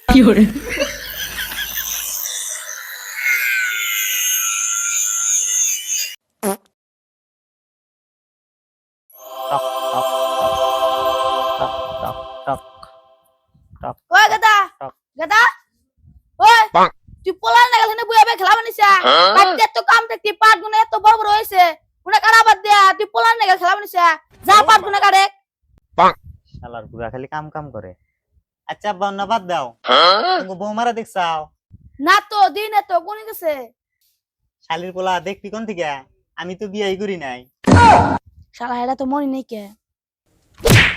Fiore. টক টক টক টক টক টক ওই গাদা টক গাদা ওই তুই পোলার না গেলে বুয়াবে খেলা বানিছা বাচ্চা তো কাম দেখতে পাট গুনে এত বড় বড় হইছে উনা কারা বাদ দেয়া তুই পোলার না গেলে খেলা বানিছা যা পাট গুনে কাটে শালার পুরা খালি কাম কাম করে। আচ্ছা আব্বা অন্য বাদ দাও, তুমি বৌমারা দেখছাও? না তো দিনে তো কোন গেছে শালির পোলা দেখবি কোন থেকে? আমি তো বিয়াই করি নাই। শালা এরা তো মনি নেই কে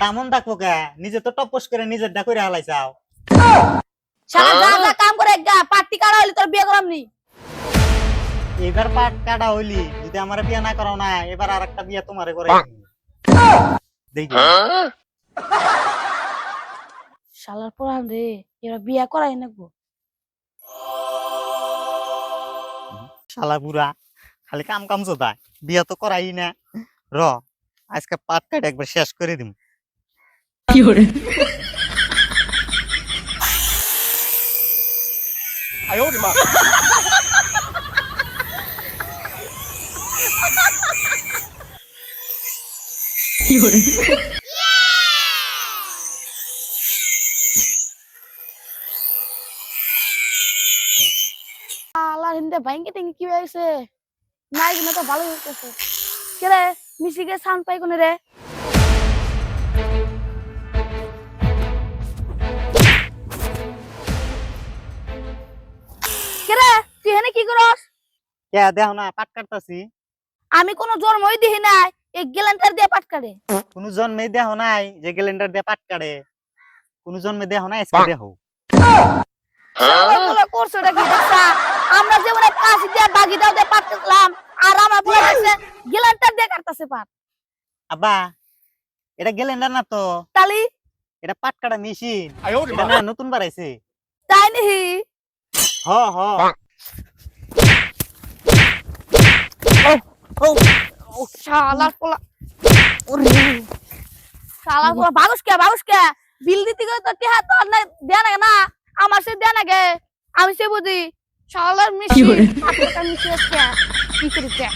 তেমন দেখবো কে? নিজে তো টপস করে নিজের ডা করে হালাইছাও। শালা যা যা কাম করে গা পার্টি কাটা হইলে তোর বিয়ে করাম নি এবার পাট কাটা হইলি, যদি আমার বিয়া না করাও না, এবার আর একটা বিয়া তোমারে করে দেখি। শালার পোলান রে এরা বিয়ে করাই নাকবো শালা পুরা খালি কাম কাম চোদা, বিয়া তো করাই না। র আজকে পাট কাটা একবার শেষ করে দিম। Fiore. Fiore. শালা হিন্দে ভাঙ্গে টেঙ্গে কি হয়েছে নাই কিনা তো ভালো হইতেছে কে রে মিশিকে সাউন্ড পাই কোনে রে কে রে তুই হেনে কি করস কে দেখো না পাট কাটতাছি? আমি কোনো জন্মই দিহি নাই এই গ্যালেন্ডার দিয়ে পাট কাটে কোন জন্মে দেখো নাই যে গ্যালেন্ডার দিয়ে পাট কাটে? কোন জন্মে দেখো নাই, আজকে দেখো। শালা করছ এটা কি দেখছা আমরা যেমন কাশি দিয়ে বাগি দাও দিয়ে পাট কাটলাম আর আমার বলে গেছে গ্যালেন্ডার দিয়ে কাটতাছে পাট আব্বা এটা গ্যালেন্ডার না তো, তালি এটা পাট কাটা মেশিন। এটা না নতুন বানাইছে। তাই নিহি হ হ। শালার পোলা শালার পোলা বাগুস কে বিল দিতে গেলে তো টিহা তো না দেয়া না না আমার সে দেয়া না গে আমি সে বুঝি শালার মিশি কি করে? আপনার মিশি আছে কি করতে